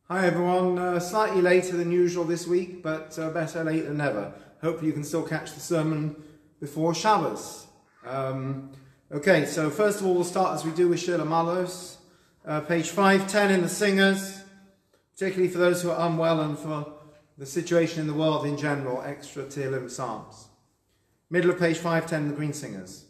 Hi everyone, slightly later than usual this week, but better late than never. Hopefully you can still catch the sermon before Shabbos. Okay, so first of all we'll start as we do with Shir Malos, page 510 in the Singers, particularly for those who are unwell and for the situation in the world in general, extra Tehillim Psalms. Middle of page 510 in the Green Singers.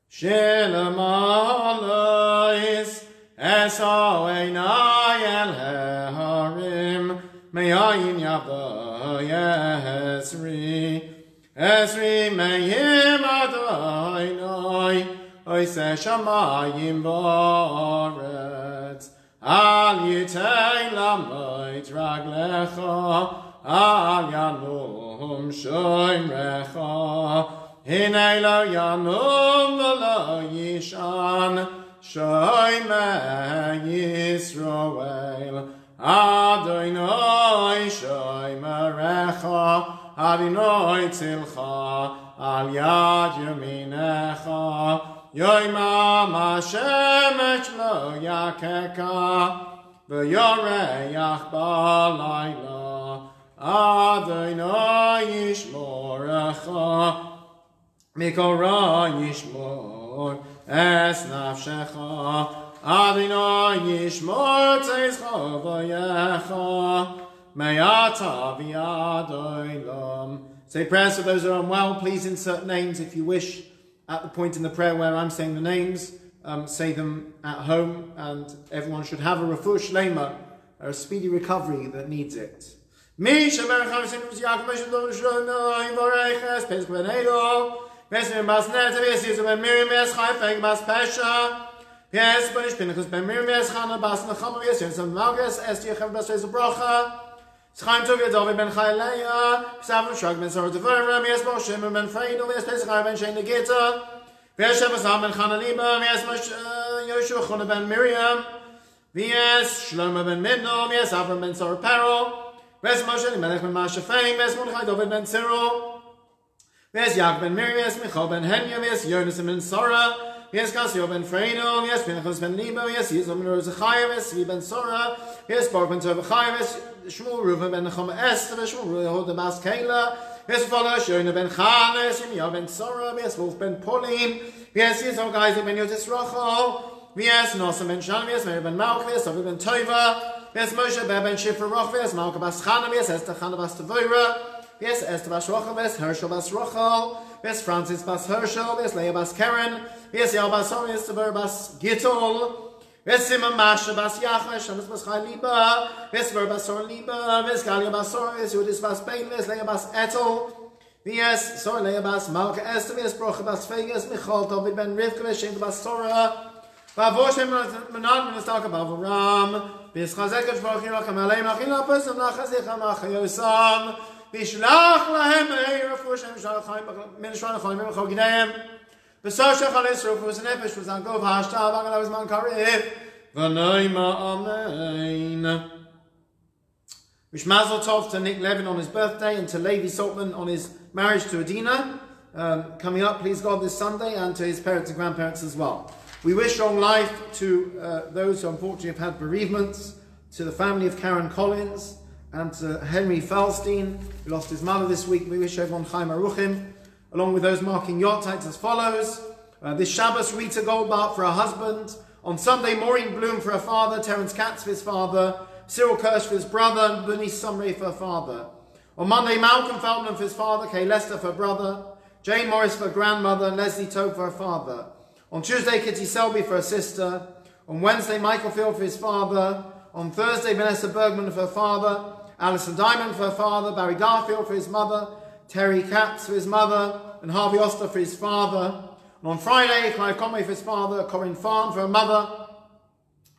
Shir Malos Eso einai el harim me'ayin yavo Esri me'yim Adonai Oise shamayim v'aretz Al yitei lamoit raglecha Al yanum shoimrecha Hinei lo yanum v'lo yishan Shoyme Yisroel Adonai Shoymerecha Adonai Tzilcha Al Yad Yaminecha Yoimam Hashemesh Lo Yakeka V'yoreyach Balayla Adonai Yishmorecha Mikol Ra Yishmor Es nafshecha Adonai yishmor tzeitzcha v'yecha Me'ata v'yad olam. Say prayers for those who are unwell. Please insert names if you wish at the point in the prayer where I'm saying the names. Say them at home, and everyone should have a refuah shlema, a speedy recovery that needs it. Besser Bas Neta, Besser Ben Miriam, Bes Chaifeg, Bas Pesha, Bes Bonish Pinchas, Ben Miriam, Bes Chana, Bas Nachama, Bes Yosem Malgus, Esti Ekev, Bas Rezo Brocha, Schaim Tovia, David Ben Chayleya, Savim Shag, Ben Sora Devora, Bes Moshe, Ben Fredo, Bes Pesach, Ben Shein Negita, Bes Shevasam, Ben Chananiba, Bes Yoshua, Chona, Ben Miriam, Bes Shlomo, Ben Midno, Bes Avram, Ben Sora Peril, Bes Moshe, Melech, Ben Masha Fein, Bes Mordechai, David, Ben Cyril, Yes, Yaakov ben Miriam, yes, Michal ben Henya, yes, Jonas ben Sora, yes, Casio ben Freino, yes, Pinchas ben Libo, yes, Yizom ben Rozachayev, yes, Svi ben Sora, yes, Baruch ben Tovachayev, yes, Shmuel Reuven ben Nechama Esther, Shmuel Yehuda bas Kela, yes, Father Shona ben Chana, yes, Yimya ben Sora, yes, Wolf ben Pauline, yes, Yizom Geiser ben Yotis Rachel, yes, Nosa ben Shalom, yes, Mary ben Malka, yes, Avi ben Tova, yes, Moshe ben Shifra Roch, yes, Malka bas Chana, yes, Esther Chana bas Tavora, yes, Esther Bas Rochel, yes, Herschel Bas Rochel, yes, Francis Bas Herschel, yes, Leah Bas Karen, yes, Yal Bas Sor, yes, Tabor Bas Gitol, yes, Simon Masha Bas Yachmesh, Shamus Bas Chai Liba, yes, Ver Bas Sor Liba, yes, Galia Bas Sor, yes, Yudis Bas Bain, yes, Leah Bas Etel, yes, Sor Leah Bas Malka Esther, yes, Brocha Bas Feg, yes, Michal, David Ben Rivka, yes, Shem Bas Sora, Vavoshem Manan, yes, Taka Bavaram, yes, Chazek, Shvach Yiracham Aleim, Achin Lapus, and Nachazichem Achayosam, Bishlach lahem refuah shem shal chaim min shal chaim min chogineim b'soshach alis refuah nefesh v'zangov hashtav agalav zman karev v'noima amen. Wish Mazel Tov to Nick Levin on his birthday and to Levi Saltman on his marriage to Adina coming up, please God, this Sunday, and to his parents and grandparents as well. We wish long life to those who unfortunately have had bereavements, to the family of Karen Collins, and to Henry Felstein, who lost his mother this week. We wish everyone Chaim Aruchim, along with those marking Yortites as follows. This Shabbos, Rita Goldbart for her husband. On Sunday, Maureen Bloom for her father, Terence Katz for his father, Cyril Kirsch for his brother, and Bernice Sumray for her father. On Monday, Malcolm Feldman for his father, Kay Lester for her brother, Jane Morris for her grandmother, and Leslie Tobe for her father. On Tuesday, Kitty Selby for her sister. On Wednesday, Michael Field for his father. On Thursday, Vanessa Bergman for her father, Alison Diamond for her father, Barry Garfield for his mother, Terry Katz for his mother, and Harvey Oster for his father. And on Friday, Clive Conway for his father, Corinne Farn for her mother,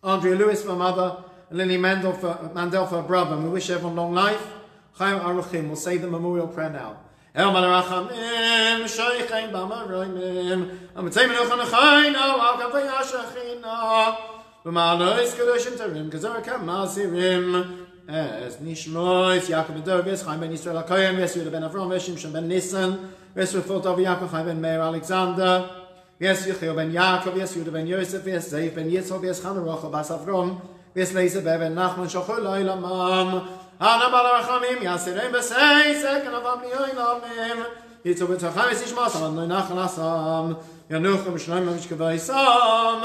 Andrea Lewis for her mother, and Lily Mandel for her brother. And we wish everyone long life. Chaim Aruchim. We'll say the memorial prayer now. El Malarachamim, Shoichein Bamaroimim, Amatzei Menuchan Achaino, Al Kafei Ashachina, B'Malois Kedoshim Tarim, Kazoraka Masirim, Es Nishmois, Yaakov ben Dovis, Chaim ben Yisrael HaKoyim, Yehuda ben Avram, Shimshon ben Nisan, Yisrael of Yaakov, Chaim ben Meir Alexander, Yehuda ben Yaakov, Yehuda ben Yosef, Zeif ben Yitzchok, Chana Rocha bas Avram, V'yisleisa be'ben nachman shochol oilamam. Ana balarachamim yasirem b'sei seken avam li'oilamim. Yitzu b'tacham yisishmasam adnoi nachalasam. Yanuchim shloim v'shkevaisam.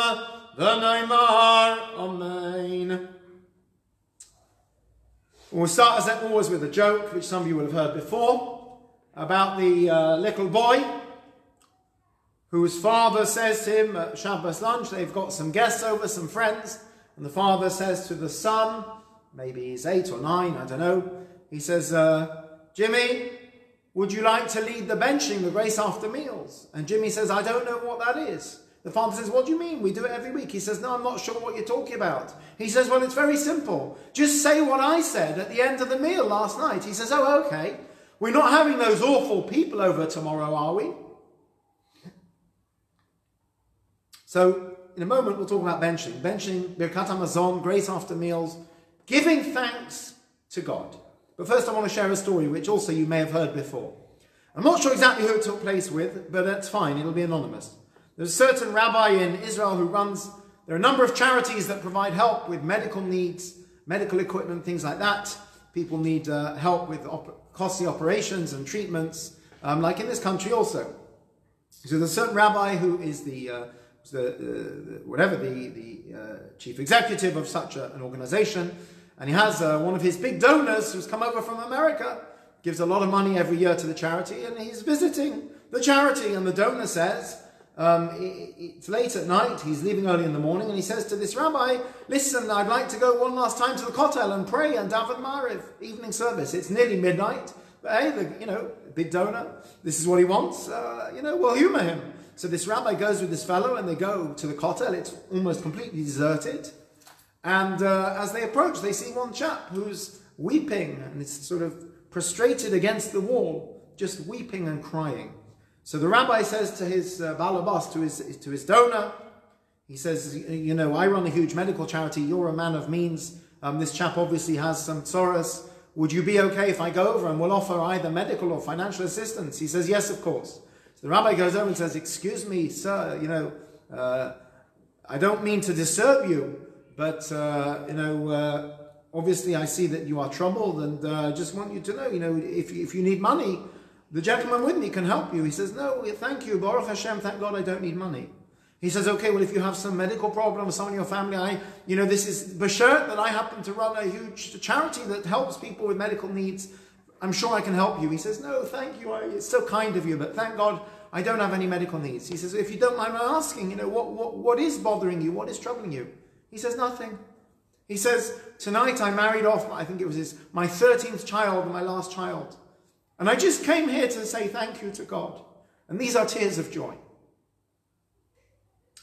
V'noimar. Amen. We'll start as always with a joke, which some of you will have heard before, about the little boy whose father says to him at Shabbos lunch, they've got some guests over, some friends, and the father says to the son, maybe he's 8 or 9, I don't know, he says, Jimmy, would you like to lead the benching, the grace after meals? And Jimmy says, I don't know what that is. The father says, what do you mean? We do it every week. He says, no, I'm not sure what you're talking about. He says, well, it's very simple. Just say what I said at the end of the meal last night. He says, oh, okay. We're not having those awful people over tomorrow, are we? So, in a moment, we'll talk about benching. Benching, Birkat HaMazon, grace after meals, giving thanks to God. But first I want to share a story, which also you may have heard before. I'm not sure exactly who it took place with, but that's fine. It'll be anonymous. There's a certain rabbi in Israel who runs, there are a number of charities that provide help with medical needs, medical equipment, things like that. People need help with costly operations and treatments, like in this country also. So there's a certain rabbi who is the chief executive of such an organization, and he has one of his big donors who's come over from America, gives a lot of money every year to the charity, and he's visiting the charity, and the donor says, it's late at night, he's leaving early in the morning, and he says to this rabbi, listen, I'd like to go one last time to the kotel and pray and daven Mariv, evening service. It's nearly midnight, but hey, big donor, this is what he wants, we'll humor him. So this rabbi goes with this fellow, and they go to the kotel. It's almost completely deserted, and as they approach, they see one chap who's weeping, and is sort of prostrated against the wall, just weeping and crying. So the rabbi says to his balabas, to his donor, he says, I run a huge medical charity, you're a man of means, this chap obviously has some tzoros, would you be okay if I go over and we'll offer either medical or financial assistance? He says, yes, of course. So the rabbi goes over and says, excuse me, sir, I don't mean to disturb you, but, obviously I see that you are troubled, and I just want you to know, if you need money, the gentleman with me can help you. He says, no, thank you, Baruch Hashem, thank God I don't need money. He says, okay, well, if you have some medical problem, someone in your family, this is b'shert that I happen to run a huge charity that helps people with medical needs. I'm sure I can help you. He says, no, thank you. It's so kind of you, but thank God I don't have any medical needs. He says, if you don't mind my asking, what is bothering you? What is troubling you? He says, nothing. He says, tonight I married off, I think it was my 13th child and my last child. And I just came here to say thank you to God. And these are tears of joy.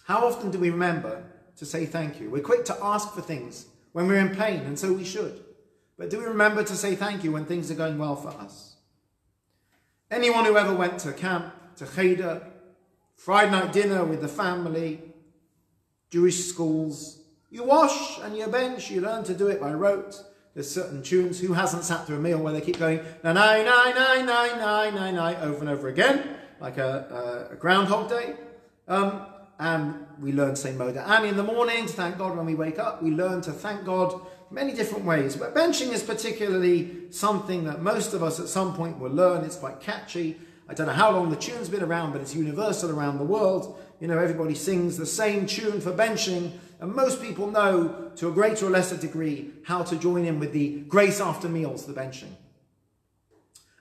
How often do we remember to say thank you? We're quick to ask for things when we're in pain, and so we should. But do we remember to say thank you when things are going well for us? Anyone who ever went to camp, to cheder, Friday night dinner with the family, Jewish schools, you wash and you bench, you learn to do it by rote. There's certain tunes. Who hasn't sat through a meal where they keep going na na na na na na na na over and over again, like a Groundhog Day? And we learn to say Moda Ani in the morning to thank God when we wake up. We learn to thank God many different ways. But benching is particularly something that most of us at some point will learn. It's quite catchy. I don't know how long the tune's been around, but it's universal around the world. Everybody sings the same tune for benching, and most people know, to a greater or lesser degree, how to join in with the grace after meals, the benching.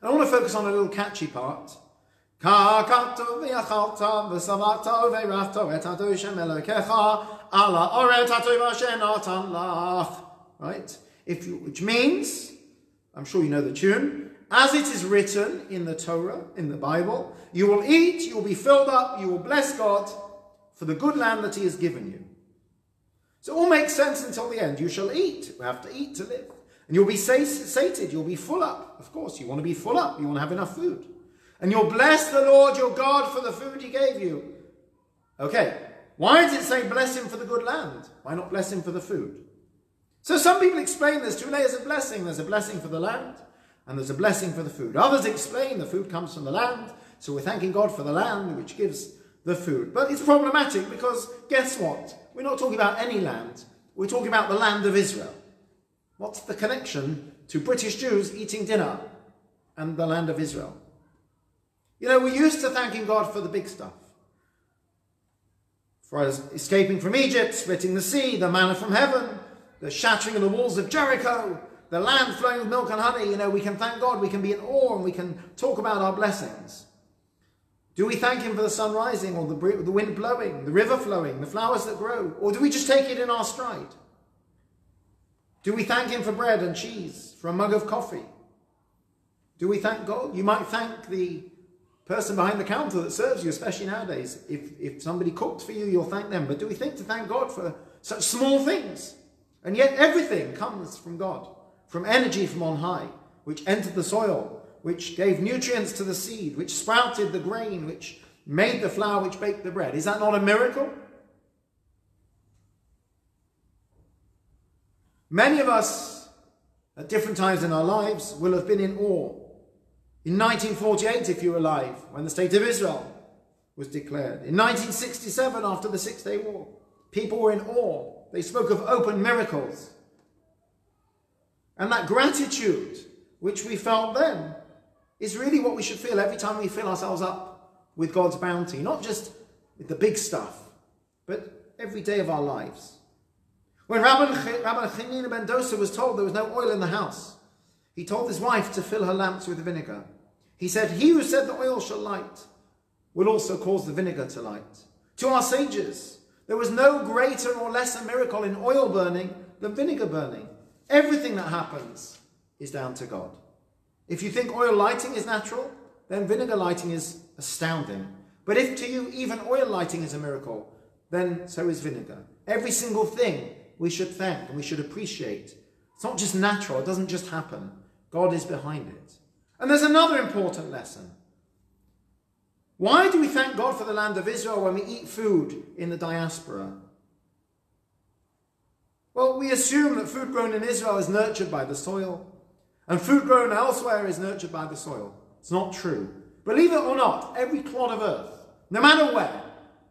I want to focus on a little catchy part. Right? Which means, I'm sure you know the tune, as it is written in the Torah, in the Bible, you will eat, you will be filled up, you will bless God for the good land that he has given you. So it all makes sense until the end. You shall eat. We have to eat to live. And you'll be sated. You'll be full up. Of course, you want to be full up. You want to have enough food. And you'll bless the Lord your God for the food he gave you. Okay, why does it say bless him for the good land? Why not bless him for the food? So some people explain there's 2 layers of blessing. There's a blessing for the land, and there's a blessing for the food. Others explain the food comes from the land, so we're thanking God for the land, which gives the food. But it's problematic because, guess what? We're not talking about any land. we're talking about the land of Israel. What's the connection to British Jews eating dinner and the land of Israel? You know, we're used to thanking God for the big stuff. For us escaping from Egypt, splitting the sea, the manna from heaven, the shattering of the walls of Jericho, the land flowing with milk and honey. You know, we can thank God, we can be in awe, and we can talk about our blessings. Do we thank him for the sun rising, or the wind blowing, the river flowing, the flowers that grow? Or do we just take it in our stride? Do we thank him for bread and cheese, for a mug of coffee? Do we thank God? You might thank the person behind the counter that serves you, especially nowadays. If somebody cooked for you, you'll thank them. But do we think to thank God for such small things? And yet everything comes from God, from energy from on high, which entered the soil, which gave nutrients to the seed, which sprouted the grain, which made the flour, which baked the bread. Is that not a miracle? Many of us, at different times in our lives, will have been in awe. In 1948, if you were alive, when the State of Israel was declared. In 1967, after the Six-Day War, people were in awe. They spoke of open miracles. And that gratitude, which we felt then, is really what we should feel every time we fill ourselves up with God's bounty. Not just with the big stuff, but every day of our lives. When Rabbi Chanina ben Dosa was told there was no oil in the house, he told his wife to fill her lamps with vinegar. He said, he who said the oil shall light will also cause the vinegar to light. To our sages, there was no greater or lesser miracle in oil burning than vinegar burning. Everything that happens is down to God. If you think oil lighting is natural, then vinegar lighting is astounding. But if to you even oil lighting is a miracle, then so is vinegar. Every single thing we should thank and we should appreciate. It's not just natural, it doesn't just happen. God is behind it. And there's another important lesson. Why do we thank God for the land of Israel when we eat food in the diaspora? Well, we assume that food grown in Israel is nurtured by the soil, and food grown elsewhere is nurtured by the soil. It's not true. Believe it or not, every clod of earth, no matter where,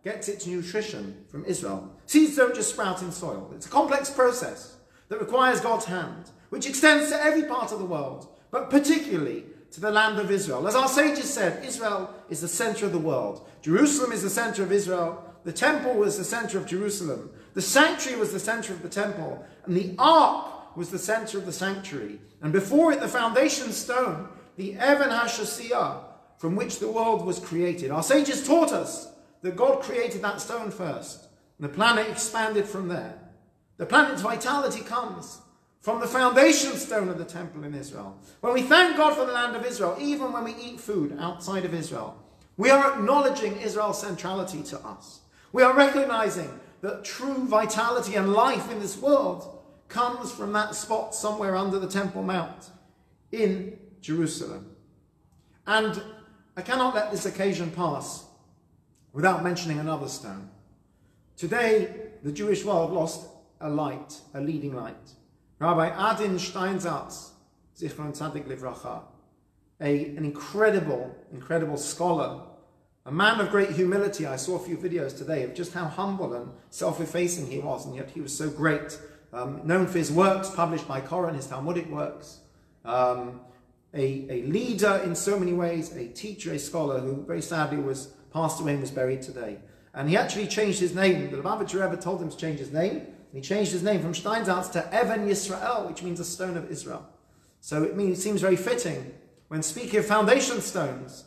gets its nutrition from Israel. Seeds don't just sprout in soil. It's a complex process that requires God's hand, which extends to every part of the world, but particularly to the land of Israel. As our sages said, Israel is the center of the world. Jerusalem is the center of Israel. The temple was the center of Jerusalem. The sanctuary was the center of the temple. And the ark was the center of the sanctuary. And before it, the foundation stone, the Even HaShasiyah, from which the world was created. Our sages taught us that God created that stone first. And the planet expanded from there. The planet's vitality comes from the foundation stone of the temple in Israel. When we thank God for the land of Israel, even when we eat food outside of Israel, we are acknowledging Israel's centrality to us. We are recognizing that true vitality and life in this world comes from that spot somewhere under the Temple Mount in Jerusalem. And I cannot let this occasion pass without mentioning another stone. Today, the Jewish world lost a light, a leading light. Rabbi Adin Steinsatz, Zichron Tzadik Livracha, an incredible scholar, a man of great humility. I saw a few videos today of just how humble and self-effacing he was, and yet he was so great. Known for his works published by Koren, his Talmudic works. A leader in so many ways, a teacher, a scholar who very sadly passed away and was buried today. And he actually changed his name. The Lubavitcher Rebbe told him to change his name. And he changed his name from Steinsatz to Even Yisrael, which means a stone of Israel. So it seems very fitting when speaking of foundation stones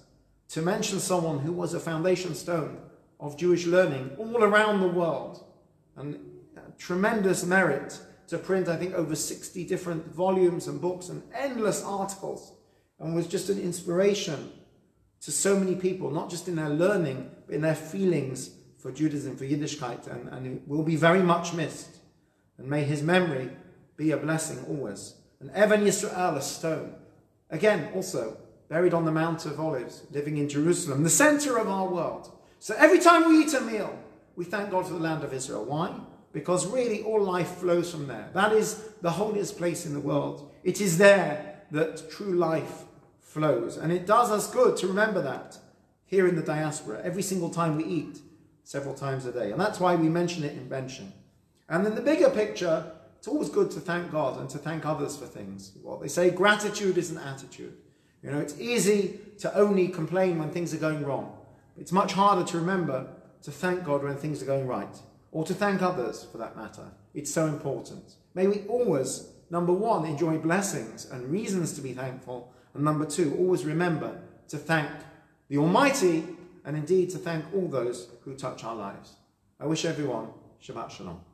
to mention someone who was a foundation stone of Jewish learning all around the world. And tremendous merit to print, I think, over 60 different volumes and books and endless articles. And was just an inspiration to so many people, not just in their learning, but in their feelings for Judaism, for Yiddishkeit, and it will be very much missed. And may his memory be a blessing always. And Even Yisrael, a stone. Again, also, buried on the Mount of Olives, living in Jerusalem, the center of our world. So every time we eat a meal, we thank God for the land of Israel. Why? Because really all life flows from there. That is the holiest place in the world. It is there that true life flows. And it does us good to remember that here in the diaspora, every single time we eat, several times a day. And that's why we mention it in benching. And in the bigger picture, it's always good to thank God and to thank others for things. What they say, gratitude is an attitude. It's easy to only complain when things are going wrong. It's much harder to remember to thank God when things are going right, or to thank others for that matter. It's so important. May we always, number one, enjoy blessings and reasons to be thankful, and number two, always remember to thank the Almighty, and indeed to thank all those who touch our lives. I wish everyone Shabbat Shalom.